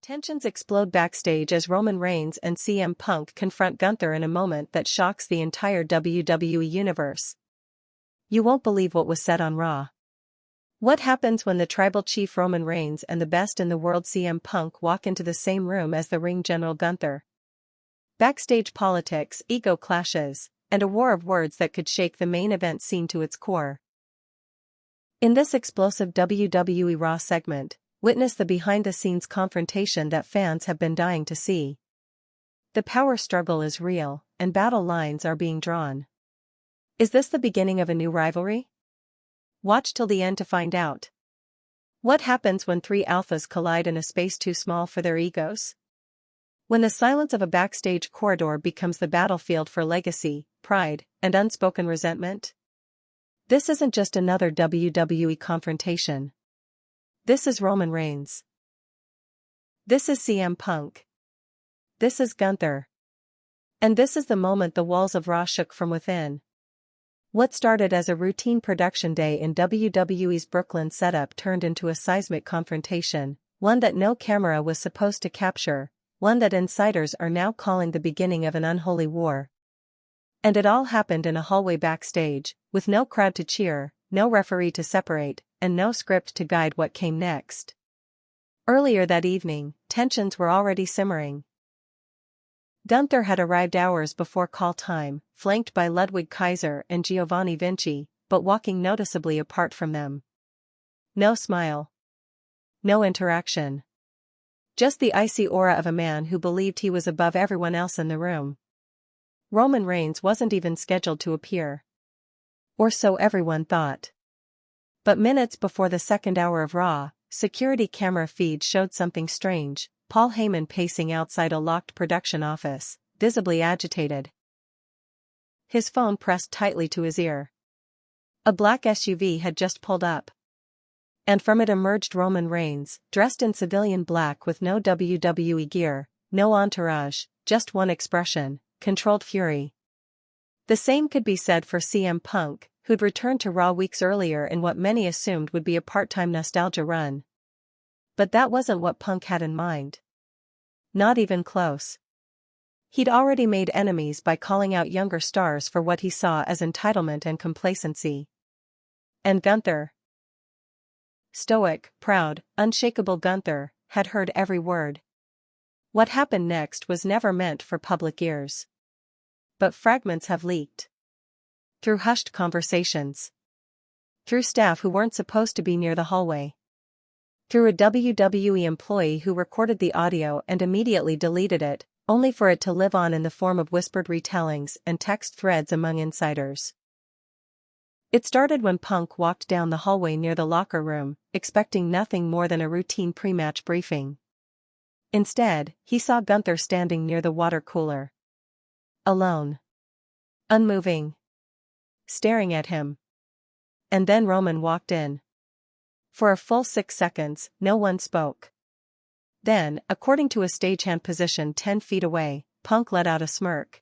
Tensions explode backstage as Roman Reigns and CM Punk confront Gunther in a moment that shocks the entire WWE Universe. You won't believe what was said on Raw. What happens when the tribal chief Roman Reigns and the best in the world CM Punk walk into the same room as the Ring General Gunther? Backstage politics, ego clashes, and a war of words that could shake the main event scene to its core. In this explosive WWE Raw segment, witness the behind-the-scenes confrontation that fans have been dying to see. The power struggle is real, and battle lines are being drawn. Is this the beginning of a new rivalry? Watch till the end to find out. What happens when three alphas collide in a space too small for their egos? When the silence of a backstage corridor becomes the battlefield for legacy, pride, and unspoken resentment? This isn't just another WWE confrontation. This is Roman Reigns. This is CM Punk. This is Gunther. And this is the moment the walls of Raw shook from within. What started as a routine production day in WWE's Brooklyn setup turned into a seismic confrontation, one that no camera was supposed to capture, one that insiders are now calling the beginning of an unholy war. And it all happened in a hallway backstage, with no crowd to cheer, no referee to separate, and no script to guide what came next. Earlier that evening, tensions were already simmering. Gunther had arrived hours before call time, flanked by Ludwig Kaiser and Giovanni Vinci, but walking noticeably apart from them. No smile. No interaction. Just the icy aura of a man who believed he was above everyone else in the room. Roman Reigns wasn't even scheduled to appear. Or so everyone thought. But minutes before the second hour of Raw, security camera feeds showed something strange: Paul Heyman pacing outside a locked production office, visibly agitated. His phone pressed tightly to his ear. A black SUV had just pulled up. And from it emerged Roman Reigns, dressed in civilian black with no WWE gear, no entourage, just one expression: controlled fury. The same could be said for CM Punk, who'd returned to Raw weeks earlier in what many assumed would be a part-time nostalgia run. But that wasn't what Punk had in mind. Not even close. He'd already made enemies by calling out younger stars for what he saw as entitlement and complacency. And Gunther? Stoic, proud, unshakable Gunther had heard every word. What happened next was never meant for public ears. But fragments have leaked. Through hushed conversations. Through staff who weren't supposed to be near the hallway. Through a WWE employee who recorded the audio and immediately deleted it, only for it to live on in the form of whispered retellings and text threads among insiders. It started when Punk walked down the hallway near the locker room, expecting nothing more than a routine pre-match briefing. Instead, he saw Gunther standing near the water cooler. Alone. Unmoving. Staring at him. And then Roman walked in. For a full 6 seconds, no one spoke. Then, according to a stagehand positioned 10 feet away, Punk let out a smirk.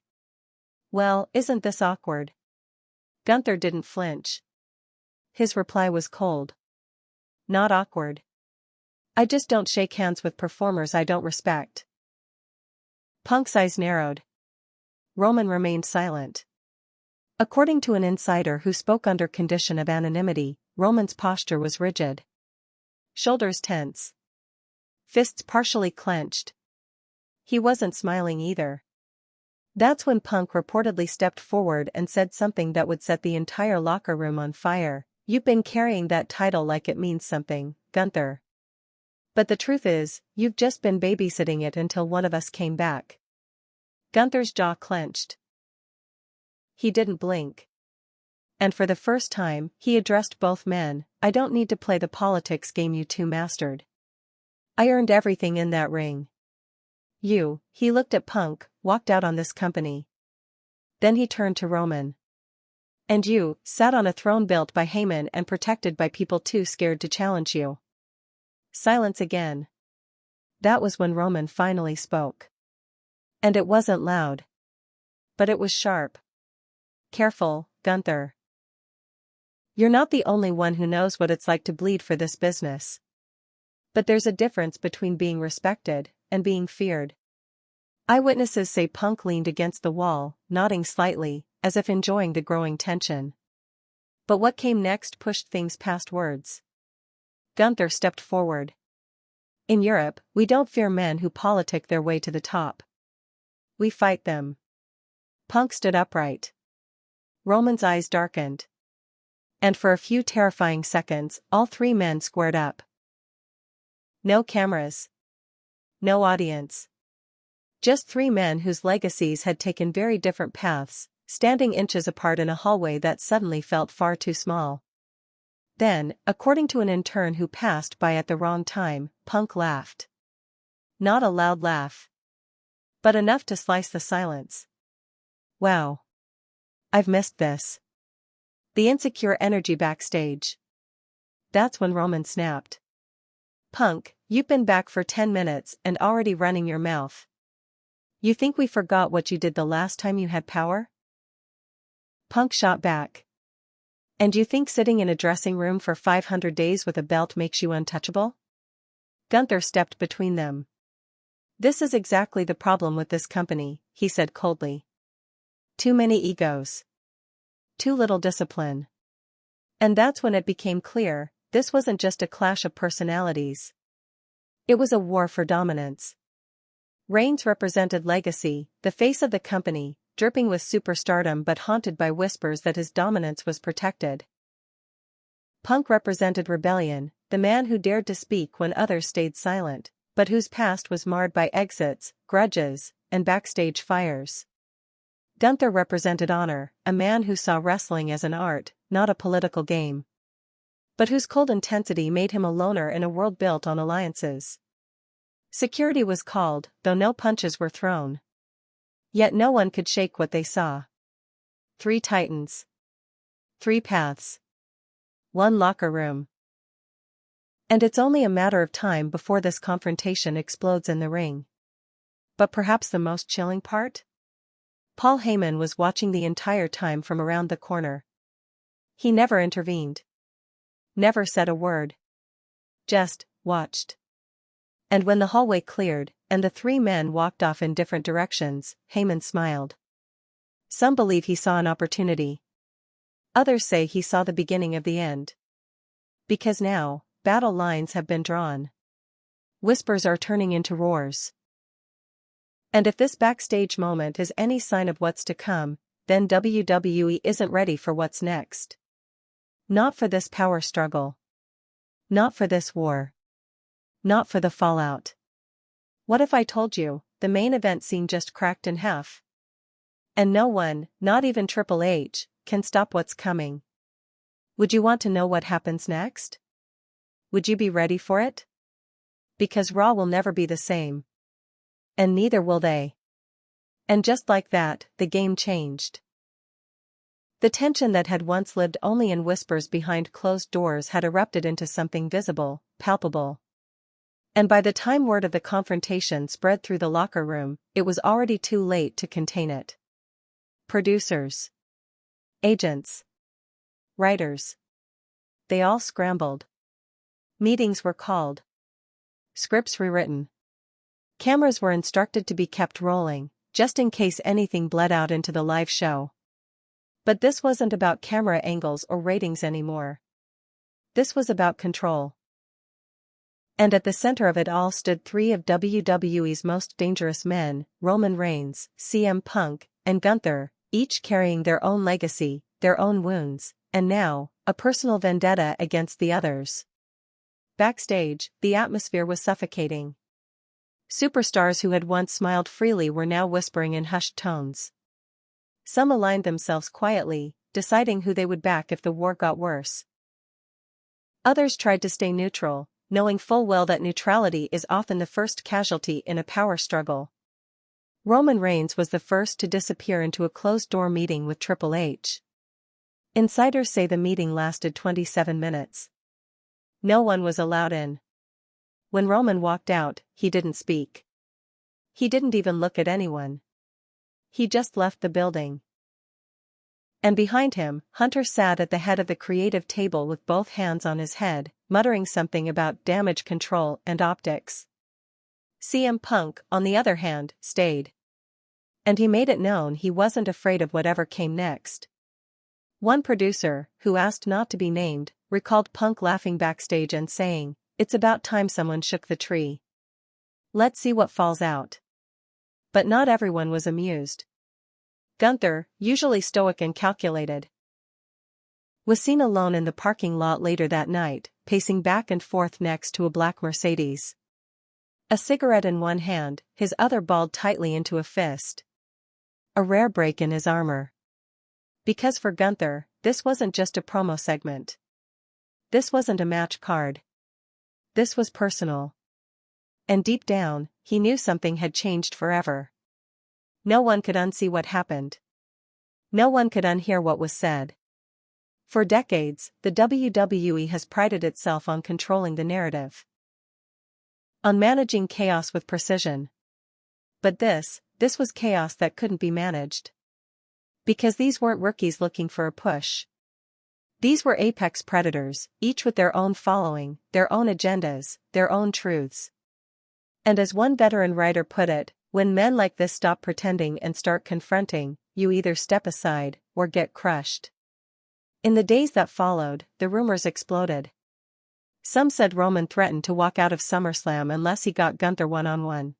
Well, isn't this awkward? Gunther didn't flinch. His reply was cold. Not awkward. I just don't shake hands with performers I don't respect. Punk's eyes narrowed. Roman remained silent. According to an insider who spoke under condition of anonymity, Roman's posture was rigid. Shoulders tense. Fists partially clenched. He wasn't smiling either. That's when Punk reportedly stepped forward and said something that would set the entire locker room on fire. You've been carrying that title like it means something, Gunther. But the truth is, you've just been babysitting it until one of us came back. Gunther's jaw clenched. He didn't blink. And for the first time, he addressed both men. I don't need to play the politics game you two mastered. I earned everything in that ring. You, he looked at Punk, walked out on this company. Then he turned to Roman. And you, sat on a throne built by Heyman and protected by people too scared to challenge you. Silence again. That was when Roman finally spoke. And it wasn't loud. But it was sharp. Careful, Gunther. You're not the only one who knows what it's like to bleed for this business. But there's a difference between being respected and being feared. Eyewitnesses say Punk leaned against the wall, nodding slightly, as if enjoying the growing tension. But what came next pushed things past words. Gunther stepped forward. In Europe, we don't fear men who politic their way to the top. We fight them. Punk stood upright. Roman's eyes darkened. And for a few terrifying seconds, all three men squared up. No cameras. No audience. Just three men whose legacies had taken very different paths, standing inches apart in a hallway that suddenly felt far too small. Then, according to an intern who passed by at the wrong time, Punk laughed. Not a loud laugh, but enough to slice the silence. Wow. I've missed this. The insecure energy backstage. That's when Roman snapped. Punk, you've been back for 10 minutes and already running your mouth. You think we forgot what you did the last time you had power? Punk shot back. And you think sitting in a dressing room for 500 days with a belt makes you untouchable? Gunther stepped between them. This is exactly the problem with this company, he said coldly. Too many egos. Too little discipline. And that's when it became clear, this wasn't just a clash of personalities. It was a war for dominance. Reigns represented legacy, the face of the company, dripping with superstardom but haunted by whispers that his dominance was protected. Punk represented rebellion, the man who dared to speak when others stayed silent, but whose past was marred by exits, grudges, and backstage fires. Gunther represented honor, a man who saw wrestling as an art, not a political game. But whose cold intensity made him a loner in a world built on alliances. Security was called, though no punches were thrown. Yet no one could shake what they saw. 3 titans. 3 paths. 1 locker room. And it's only a matter of time before this confrontation explodes in the ring. But perhaps the most chilling part? Paul Heyman was watching the entire time from around the corner. He never intervened. Never said a word. Just watched. And when the hallway cleared, and the 3 men walked off in different directions, Heyman smiled. Some believe he saw an opportunity. Others say he saw the beginning of the end. Because now, battle lines have been drawn. Whispers are turning into roars. And if this backstage moment is any sign of what's to come, then WWE isn't ready for what's next. Not for this power struggle. Not for this war. Not for the fallout. What if I told you, the main event scene just cracked in half? And no one, not even Triple H, can stop what's coming. Would you want to know what happens next? Would you be ready for it? Because Raw will never be the same. And neither will they. And just like that, the game changed. The tension that had once lived only in whispers behind closed doors had erupted into something visible, palpable. And by the time word of the confrontation spread through the locker room, it was already too late to contain it. Producers. Agents. Writers. They all scrambled. Meetings were called. Scripts rewritten. Cameras were instructed to be kept rolling, just in case anything bled out into the live show. But this wasn't about camera angles or ratings anymore. This was about control. And at the center of it all stood 3 of WWE's most dangerous men, Roman Reigns, CM Punk, and Gunther, each carrying their own legacy, their own wounds, and now, a personal vendetta against the others. Backstage, the atmosphere was suffocating. Superstars who had once smiled freely were now whispering in hushed tones. Some aligned themselves quietly, deciding who they would back if the war got worse. Others tried to stay neutral, knowing full well that neutrality is often the first casualty in a power struggle. Roman Reigns was the first to disappear into a closed-door meeting with Triple H. Insiders say the meeting lasted 27 minutes. No one was allowed in. When Roman walked out, he didn't speak. He didn't even look at anyone. He just left the building. And behind him, Hunter sat at the head of the creative table with both hands on his head, muttering something about damage control and optics. CM Punk, on the other hand, stayed. And he made it known he wasn't afraid of whatever came next. One producer, who asked not to be named, recalled Punk laughing backstage and saying, "It's about time someone shook the tree. Let's see what falls out." But not everyone was amused. Gunther, usually stoic and calculated, was seen alone in the parking lot later that night, pacing back and forth next to a black Mercedes. A cigarette in one hand, his other balled tightly into a fist. A rare break in his armor. Because for Gunther, this wasn't just a promo segment. This wasn't a match card. This was personal. And deep down, he knew something had changed forever. No one could unsee what happened. No one could unhear what was said. For decades, the WWE has prided itself on controlling the narrative, on managing chaos with precision. But this was chaos that couldn't be managed. Because these weren't rookies looking for a push. These were apex predators, each with their own following, their own agendas, their own truths. And as one veteran writer put it, when men like this stop pretending and start confronting, you either step aside or get crushed. In the days that followed, the rumors exploded. Some said Roman threatened to walk out of SummerSlam unless he got Gunther one-on-one.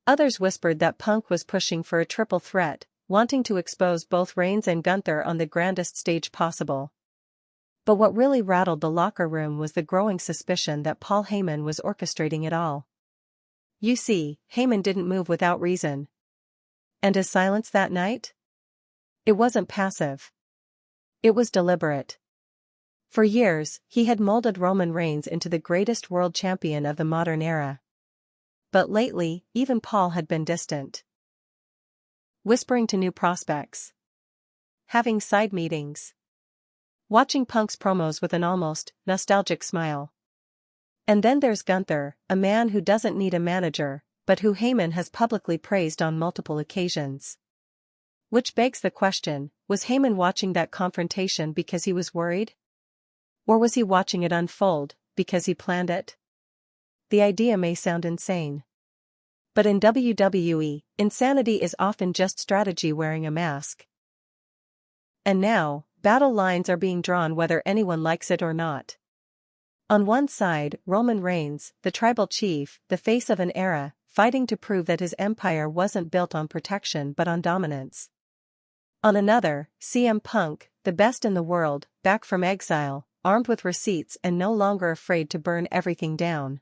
Others whispered that Punk was pushing for a triple threat, wanting to expose both Reigns and Gunther on the grandest stage possible. But what really rattled the locker room was the growing suspicion that Paul Heyman was orchestrating it all. You see, Heyman didn't move without reason. And his silence that night? It wasn't passive. It was deliberate. For years, he had molded Roman Reigns into the greatest world champion of the modern era. But lately, even Paul had been distant. Whispering to new prospects. Having side meetings. Watching Punk's promos with an almost nostalgic smile. And then there's Gunther, a man who doesn't need a manager, but who Heyman has publicly praised on multiple occasions. Which begs the question, was Heyman watching that confrontation because he was worried? Or was he watching it unfold, because he planned it? The idea may sound insane. But in WWE, insanity is often just strategy wearing a mask. And now, battle lines are being drawn whether anyone likes it or not. On one side, Roman Reigns, the tribal chief, the face of an era, fighting to prove that his empire wasn't built on protection but on dominance. On another, CM Punk, the best in the world, back from exile, armed with receipts and no longer afraid to burn everything down.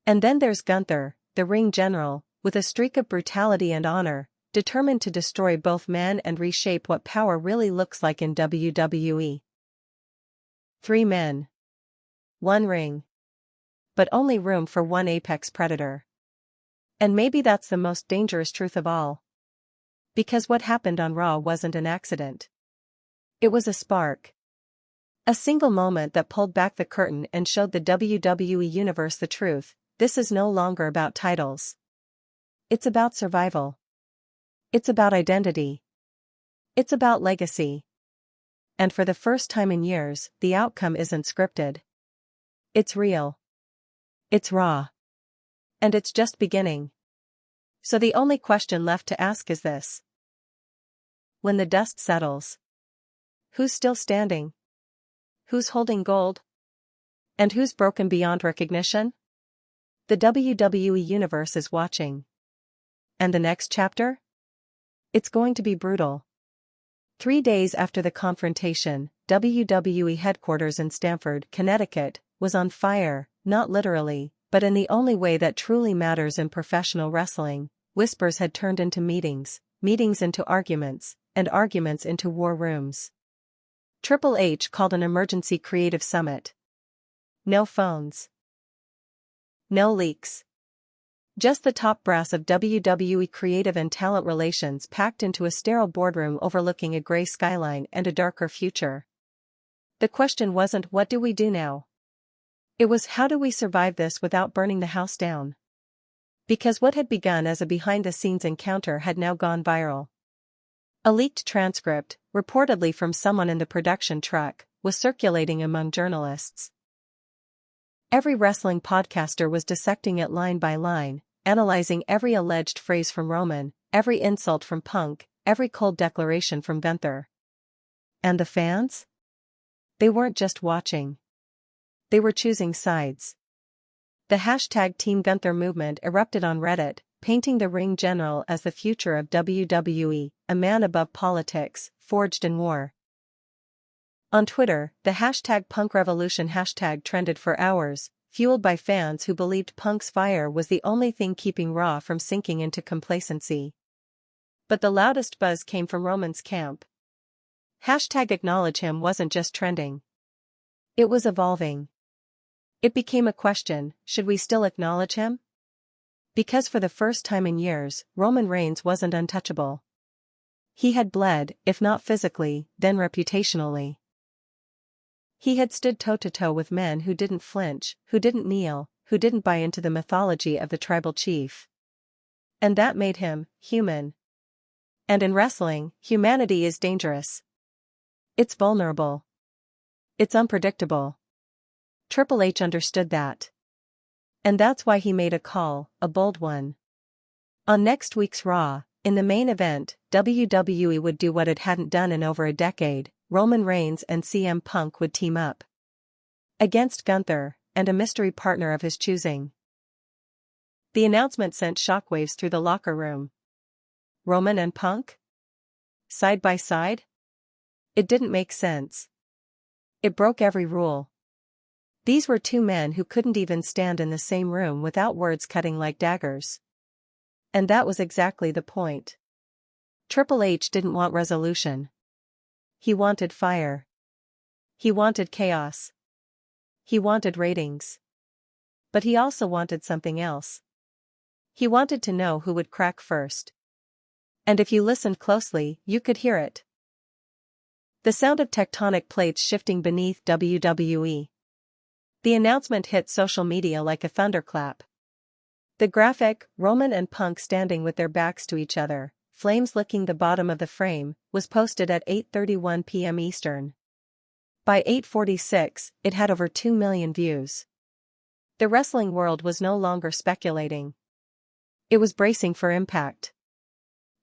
And then there's Gunther, the Ring General, with a streak of brutality and honor, determined to destroy both men and reshape what power really looks like in WWE. 3 men. 1 ring. But only room for one apex predator. And maybe that's the most dangerous truth of all. Because what happened on Raw wasn't an accident. It was a spark. A single moment that pulled back the curtain and showed the WWE Universe the truth. This is no longer about titles. It's about survival. It's about identity. It's about legacy. And for the first time in years, the outcome isn't scripted. It's real. It's raw. And it's just beginning. So the only question left to ask is this. When the dust settles, who's still standing? Who's holding gold? And who's broken beyond recognition? The WWE Universe is watching. And the next chapter? It's going to be brutal. 3 days after the confrontation, WWE headquarters in Stamford, Connecticut, was on fire, not literally, but in the only way that truly matters in professional wrestling. Whispers had turned into meetings, meetings into arguments, and arguments into war rooms. Triple H called an emergency creative summit. No phones. No leaks. Just the top brass of WWE creative and talent relations packed into a sterile boardroom overlooking a gray skyline and a darker future. The question wasn't what do we do now? It was how do we survive this without burning the house down? Because what had begun as a behind-the-scenes encounter had now gone viral. A leaked transcript, reportedly from someone in the production truck, was circulating among journalists. Every wrestling podcaster was dissecting it line by line, analyzing every alleged phrase from Roman, every insult from Punk, every cold declaration from Gunther. And the fans? They weren't just watching. They were choosing sides. The hashtag Team Gunther movement erupted on Reddit, painting the Ring General as the future of WWE, a man above politics, forged in war. On Twitter, the hashtag #PunkRevolution hashtag trended for hours, fueled by fans who believed Punk's fire was the only thing keeping Raw from sinking into complacency. But the loudest buzz came from Roman's camp. Hashtag Acknowledge Him wasn't just trending. It was evolving. It became a question: should we still acknowledge him? Because for the first time in years, Roman Reigns wasn't untouchable. He had bled, if not physically, then reputationally. He had stood toe-to-toe with men who didn't flinch, who didn't kneel, who didn't buy into the mythology of the tribal chief. And that made him human. And in wrestling, humanity is dangerous. It's vulnerable. It's unpredictable. Triple H understood that. And that's why he made a call, a bold one. On next week's Raw, in the main event, WWE would do what it hadn't done in over a decade. Roman Reigns and CM Punk would team up against Gunther, and a mystery partner of his choosing. The announcement sent shockwaves through the locker room. Roman and Punk? Side by side? It didn't make sense. It broke every rule. These were two men who couldn't even stand in the same room without words cutting like daggers. And that was exactly the point. Triple H didn't want resolution. He wanted fire. He wanted chaos. He wanted ratings. But he also wanted something else. He wanted to know who would crack first. And if you listened closely, you could hear it. The sound of tectonic plates shifting beneath WWE. The announcement hit social media like a thunderclap. The graphic, Roman and Punk standing with their backs to each other, flames licking the bottom of the frame, was posted at 8:31 p.m. Eastern. By 8:46, it had over 2 million views. The wrestling world was no longer speculating. It was bracing for impact.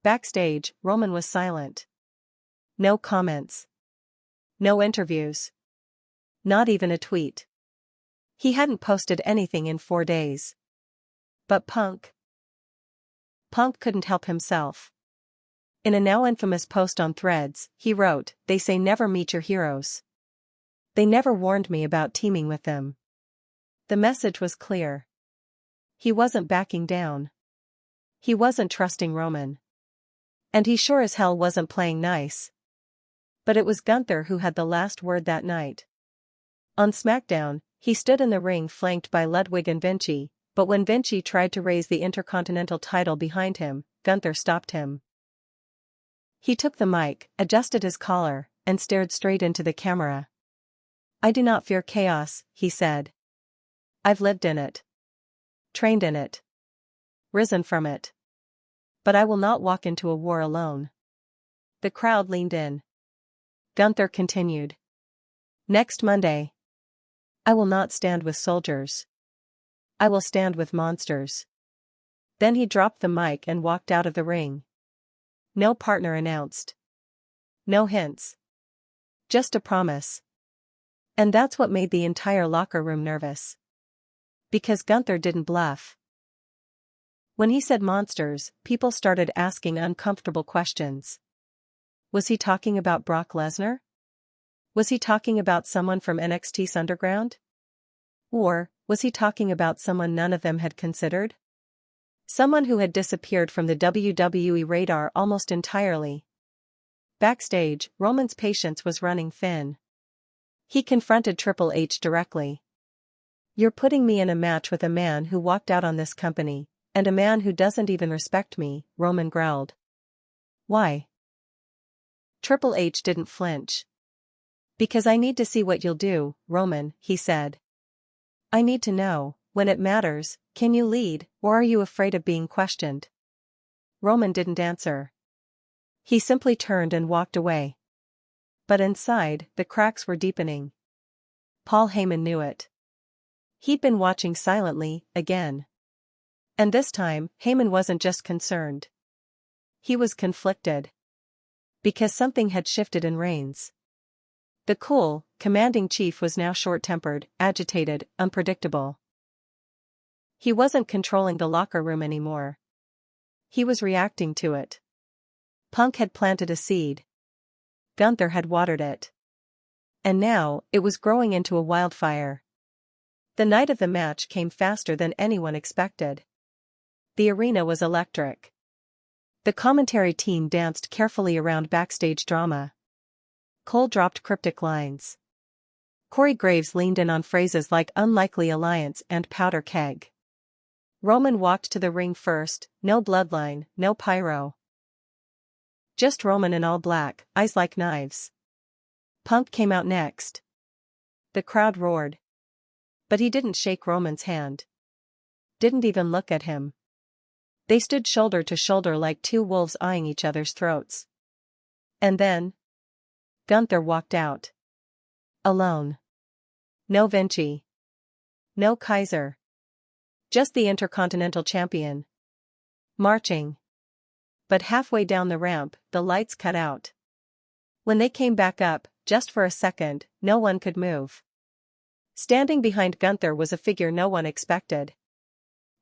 Backstage, Roman was silent. No comments. No interviews. Not even a tweet. He hadn't posted anything in 4 days. But Punk couldn't help himself. In a now infamous post on Threads, he wrote, "They say never meet your heroes. They never warned me about teaming with them." The message was clear. He wasn't backing down. He wasn't trusting Roman. And he sure as hell wasn't playing nice. But it was Gunther who had the last word that night. On SmackDown, he stood in the ring flanked by Ludwig and Vinci, but when Vinci tried to raise the Intercontinental title behind him, Gunther stopped him. He took the mic, adjusted his collar, and stared straight into the camera. "I do not fear chaos," he said. "I've lived in it. Trained in it. Risen from it. But I will not walk into a war alone." The crowd leaned in. Gunther continued. "Next Monday, I will not stand with soldiers. I will stand with monsters." Then he dropped the mic and walked out of the ring. No partner announced. No hints. Just a promise. And that's what made the entire locker room nervous. Because Gunther didn't bluff. When he said monsters, people started asking uncomfortable questions. Was he talking about Brock Lesnar? Was he talking about someone from NXT's Underground? Or was he talking about someone none of them had considered? Someone who had disappeared from the WWE radar almost entirely. Backstage, Roman's patience was running thin. He confronted Triple H directly. "You're putting me in a match with a man who walked out on this company, and a man who doesn't even respect me," Roman growled. "Why?" Triple H didn't flinch. "Because I need to see what you'll do, Roman," he said. "I need to know, when it matters, can you lead, or are you afraid of being questioned?" Roman didn't answer. He simply turned and walked away. But inside, the cracks were deepening. Paul Heyman knew it. He'd been watching silently, again. And this time, Heyman wasn't just concerned. He was conflicted. Because something had shifted in Reigns. The cool, commanding chief was now short-tempered, agitated, unpredictable. He wasn't controlling the locker room anymore. He was reacting to it. Punk had planted a seed. Gunther had watered it. And now, it was growing into a wildfire. The night of the match came faster than anyone expected. The arena was electric. The commentary team danced carefully around backstage drama. Cole dropped cryptic lines. Corey Graves leaned in on phrases like unlikely alliance and powder keg. Roman walked to the ring first, no bloodline, no pyro. Just Roman in all black, eyes like knives. Punk came out next. The crowd roared. But he didn't shake Roman's hand. Didn't even look at him. They stood shoulder to shoulder like two wolves eyeing each other's throats. And then Gunther walked out. Alone. No Vinci. No Kaiser. Just the Intercontinental Champion. Marching. But halfway down the ramp, the lights cut out. When they came back up, just for a second, no one could move. Standing behind Gunther was a figure no one expected.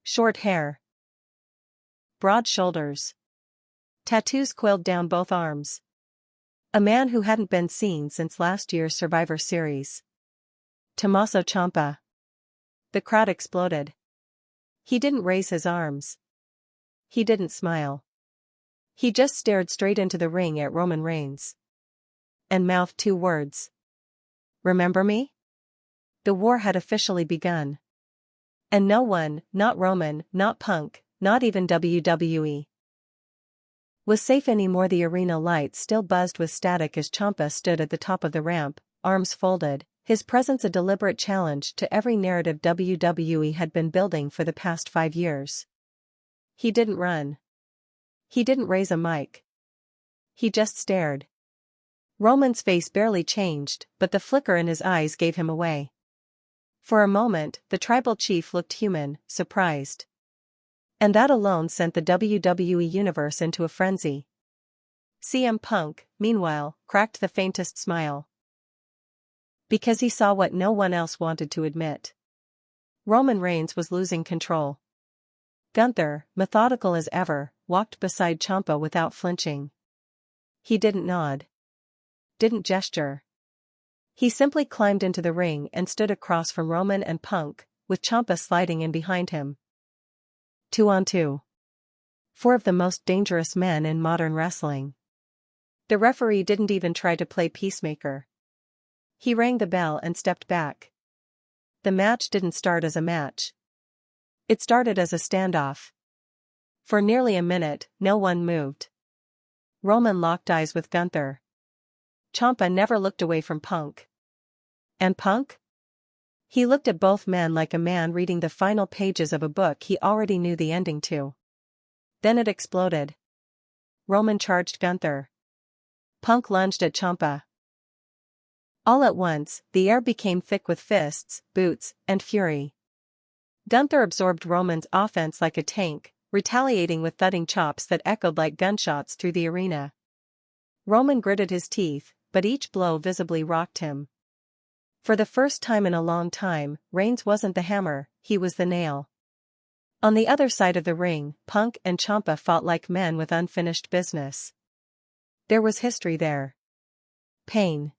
Short hair. Broad shoulders. Tattoos coiled down both arms. A man who hadn't been seen since last year's Survivor Series. Tommaso Ciampa. The crowd exploded. He didn't raise his arms. He didn't smile. He just stared straight into the ring at Roman Reigns. And mouthed two words. Remember me? The war had officially begun. And no one, not Roman, not Punk, not even WWE, was safe anymore. The arena lights still buzzed with static as Ciampa stood at the top of the ramp, arms folded, his presence a deliberate challenge to every narrative WWE had been building for the past 5 years. He didn't run. He didn't raise a mic. He just stared. Roman's face barely changed, but the flicker in his eyes gave him away. For a moment, the tribal chief looked human, surprised. And that alone sent the WWE Universe into a frenzy. CM Punk, meanwhile, cracked the faintest smile. Because he saw what no one else wanted to admit. Roman Reigns was losing control. Gunther, methodical as ever, walked beside Ciampa without flinching. He didn't nod. Didn't gesture. He simply climbed into the ring and stood across from Roman and Punk, with Ciampa sliding in behind him. 2-on-2. 4 of the most dangerous men in modern wrestling. The referee didn't even try to play peacemaker. He rang the bell and stepped back. The match didn't start as a match. It started as a standoff. For nearly a minute, no one moved. Roman locked eyes with Gunther. Ciampa never looked away from Punk. And Punk? He looked at both men like a man reading the final pages of a book he already knew the ending to. Then it exploded. Roman charged Gunther. Punk lunged at Ciampa. All at once, the air became thick with fists, boots, and fury. Gunther absorbed Roman's offense like a tank, retaliating with thudding chops that echoed like gunshots through the arena. Roman gritted his teeth, but each blow visibly rocked him. For the first time in a long time, Reigns wasn't the hammer, he was the nail. On the other side of the ring, Punk and Ciampa fought like men with unfinished business. There was history there. Pain.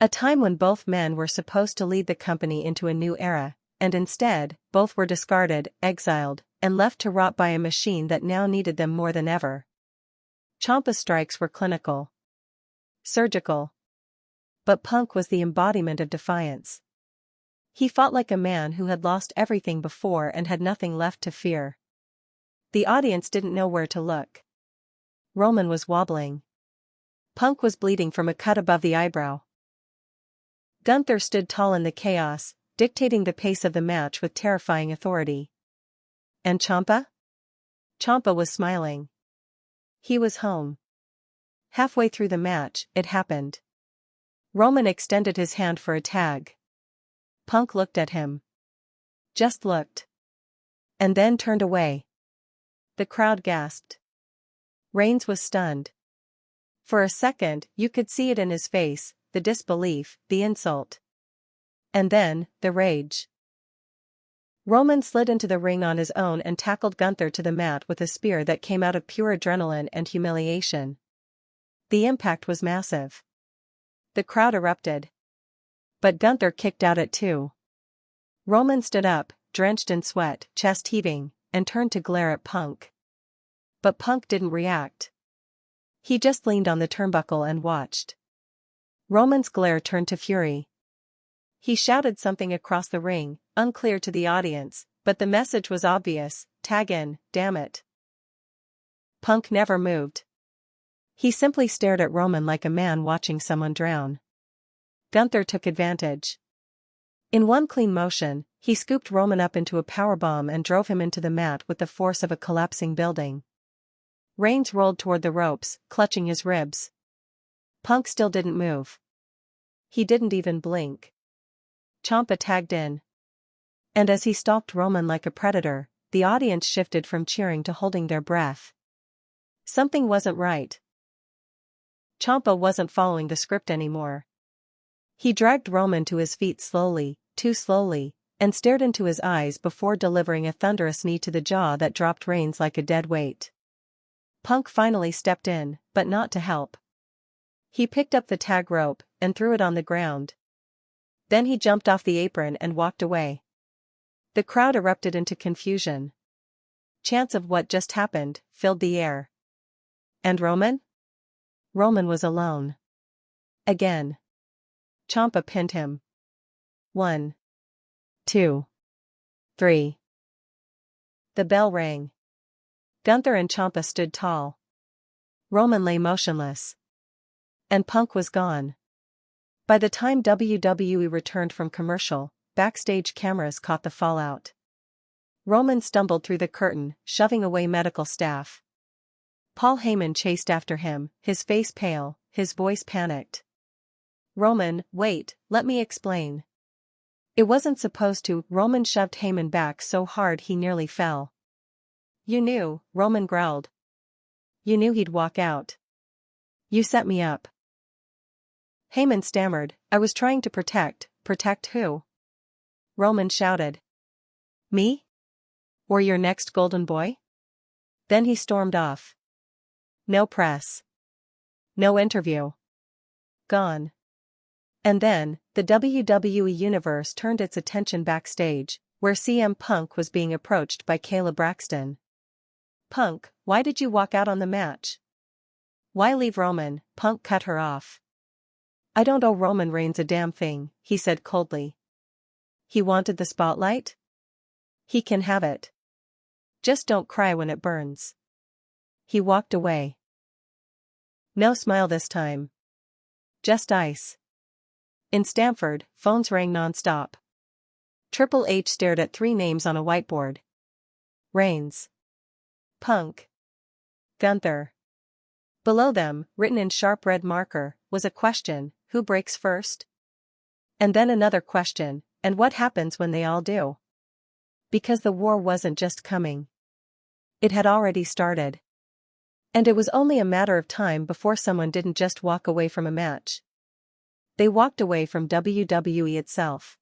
A time when both men were supposed to lead the company into a new era, and instead, both were discarded, exiled, and left to rot by a machine that now needed them more than ever. Ciampa's strikes were clinical. Surgical. But Punk was the embodiment of defiance. He fought like a man who had lost everything before and had nothing left to fear. The audience didn't know where to look. Roman was wobbling. Punk was bleeding from a cut above the eyebrow. Gunther stood tall in the chaos, dictating the pace of the match with terrifying authority. And Ciampa? Ciampa was smiling. He was home. Halfway through the match, it happened. Roman extended his hand for a tag. Punk looked at him. Just looked. And then turned away. The crowd gasped. Reigns was stunned. For a second, you could see it in his face, the disbelief, the insult. And then, the rage. Roman slid into the ring on his own and tackled Gunther to the mat with a spear that came out of pure adrenaline and humiliation. The impact was massive. The crowd erupted. But Gunther kicked out at two. Roman stood up, drenched in sweat, chest heaving, and turned to glare at Punk. But Punk didn't react. He just leaned on the turnbuckle and watched. Roman's glare turned to fury. He shouted something across the ring, unclear to the audience, but the message was obvious: tag in, damn it. Punk never moved. He simply stared at Roman like a man watching someone drown. Gunther took advantage. In one clean motion, he scooped Roman up into a powerbomb and drove him into the mat with the force of a collapsing building. Reigns rolled toward the ropes, clutching his ribs. Punk still didn't move. He didn't even blink. Ciampa tagged in. And as he stalked Roman like a predator, the audience shifted from cheering to holding their breath. Something wasn't right. Ciampa wasn't following the script anymore. He dragged Roman to his feet slowly, too slowly, and stared into his eyes before delivering a thunderous knee to the jaw that dropped Reigns like a dead weight. Punk finally stepped in, but not to help. He picked up the tag rope and threw it on the ground. Then he jumped off the apron and walked away. The crowd erupted into confusion. Chants of what just happened filled the air. And Roman? Roman was alone. Again. Ciampa pinned him. 1, 2, 3. The bell rang. Gunther and Ciampa stood tall. Roman lay motionless. And Punk was gone. By the time WWE returned from commercial, backstage cameras caught the fallout. Roman stumbled through the curtain, shoving away medical staff. Paul Heyman chased after him, his face pale, his voice panicked. Roman, wait, let me explain. It wasn't supposed to. Roman shoved Heyman back so hard he nearly fell. You knew, Roman growled. You knew he'd walk out. You set me up. Heyman stammered, I was trying to protect who? Roman shouted. Me? Or your next golden boy? Then he stormed off. No press. No interview. Gone. And then, the WWE Universe turned its attention backstage, where CM Punk was being approached by Kayla Braxton. Punk, why did you walk out on the match? Why leave Roman? Punk cut her off. I don't owe Roman Reigns a damn thing, he said coldly. He wanted the spotlight? He can have it. Just don't cry when it burns. He walked away. No smile this time. Just ice. In Stamford, phones rang non-stop. Triple H stared at 3 names on a whiteboard. Reigns. Punk. Gunther. Below them, written in sharp red marker, was a question: who breaks first? And then another question: and what happens when they all do? Because the war wasn't just coming. It had already started. And it was only a matter of time before someone didn't just walk away from a match. They walked away from WWE itself.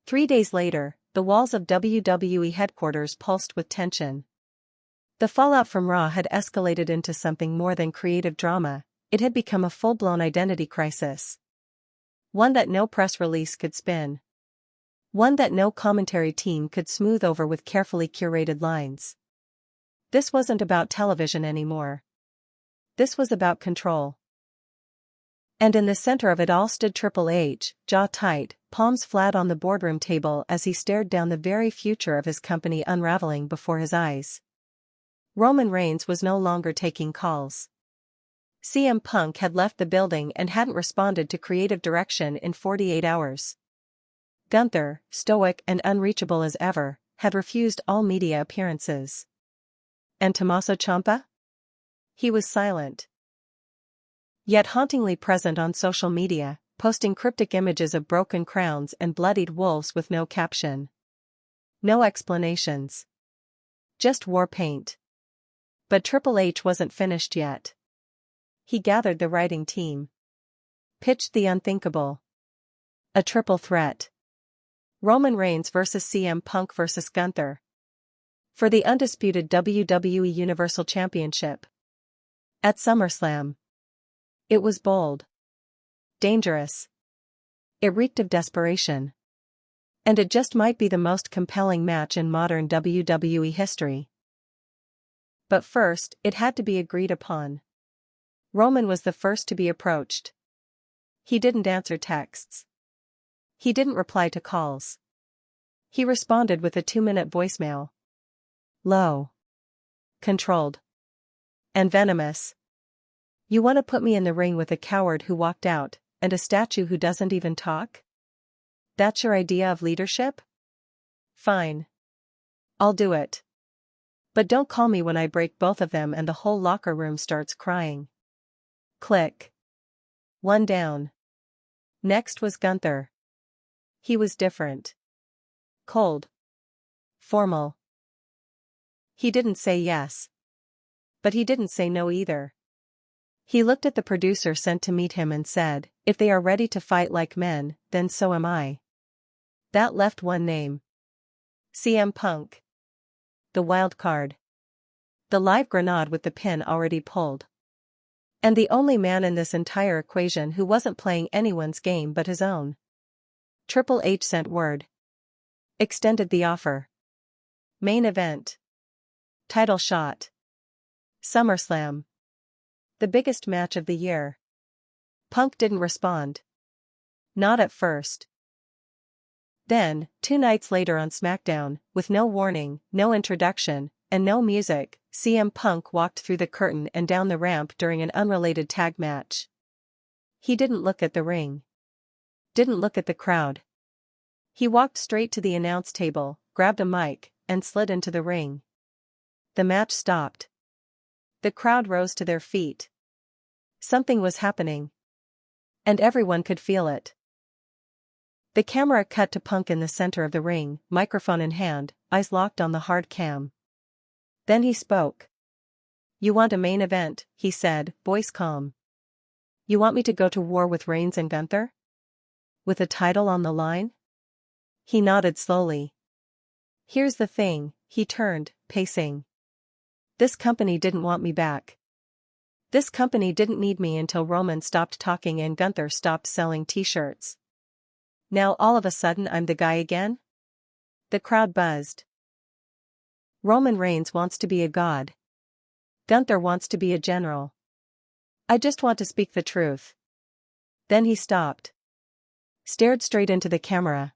3 days later, the walls of WWE headquarters pulsed with tension. The fallout from Raw had escalated into something more than creative drama. It had become a full-blown identity crisis. One that no press release could spin. One that no commentary team could smooth over with carefully curated lines. This wasn't about television anymore. This was about control. And in the center of it all stood Triple H, jaw tight, palms flat on the boardroom table as he stared down the very future of his company unraveling before his eyes. Roman Reigns was no longer taking calls. CM Punk had left the building and hadn't responded to creative direction in 48 hours. Gunther, stoic and unreachable as ever, had refused all media appearances. And Tommaso Ciampa? He was silent. Yet hauntingly present on social media, posting cryptic images of broken crowns and bloodied wolves with no caption. No explanations. Just war paint. But Triple H wasn't finished yet. He gathered the writing team. Pitched the unthinkable. A triple threat. Roman Reigns vs. CM Punk vs. Gunther. For the undisputed WWE Universal Championship. At SummerSlam. It was bold. Dangerous. It reeked of desperation. And it just might be the most compelling match in modern WWE history. But first, it had to be agreed upon. Roman was the first to be approached. He didn't answer texts. He didn't reply to calls. He responded with a 2-minute voicemail. Low. Controlled. And venomous. You want to put me in the ring with a coward who walked out, and a statue who doesn't even talk? That's your idea of leadership? Fine. I'll do it. But don't call me when I break both of them and the whole locker room starts crying. Click. One down. Next was Gunther. He was different. Cold. Formal. He didn't say yes. But he didn't say no either. He looked at the producer sent to meet him and said, if they are ready to fight like men, then so am I. That left one name. CM Punk. The wild card. The live grenade with the pin already pulled. And the only man in this entire equation who wasn't playing anyone's game but his own. Triple H sent word. Extended the offer. Main event. Title shot. SummerSlam. The biggest match of the year. Punk didn't respond. Not at first. Then, 2 nights later on SmackDown, with no warning, no introduction, and no music, CM Punk walked through the curtain and down the ramp during an unrelated tag match. He didn't look at the ring. Didn't look at the crowd. He walked straight to the announce table, grabbed a mic, and slid into the ring. The match stopped. The crowd rose to their feet. Something was happening. And everyone could feel it. The camera cut to Punk in the center of the ring, microphone in hand, eyes locked on the hard cam. Then he spoke. You want a main event, he said, voice calm. You want me to go to war with Reigns and Gunther? With a title on the line? He nodded slowly. Here's the thing, he turned, pacing. This company didn't want me back. This company didn't need me until Roman stopped talking and Gunther stopped selling t-shirts. Now all of a sudden I'm the guy again? The crowd buzzed. Roman Reigns wants to be a god. Gunther wants to be a general. I just want to speak the truth. Then he stopped. Stared straight into the camera.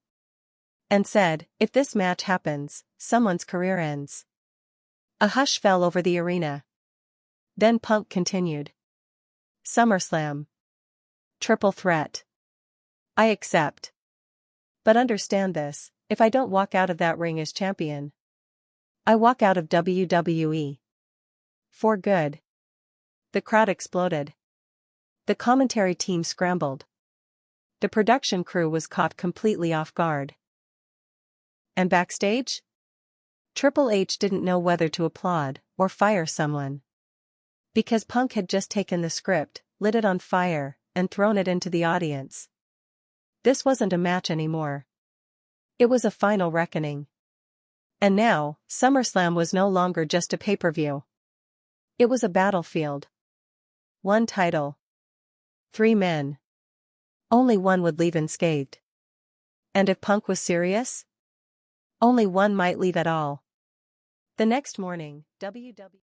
And said, if this match happens, someone's career ends. A hush fell over the arena. Then Punk continued. SummerSlam. Triple threat. I accept. But understand this, if I don't walk out of that ring as champion, I walk out of WWE. For good. The crowd exploded. The commentary team scrambled. The production crew was caught completely off guard. And backstage? Triple H didn't know whether to applaud or fire someone. Because Punk had just taken the script, lit it on fire, and thrown it into the audience. This wasn't a match anymore. It was a final reckoning. And now, SummerSlam was no longer just a pay-per-view. It was a battlefield. 1 title. 3 men. Only one would leave unscathed. And if Punk was serious? Only one might leave at all. The next morning, WWE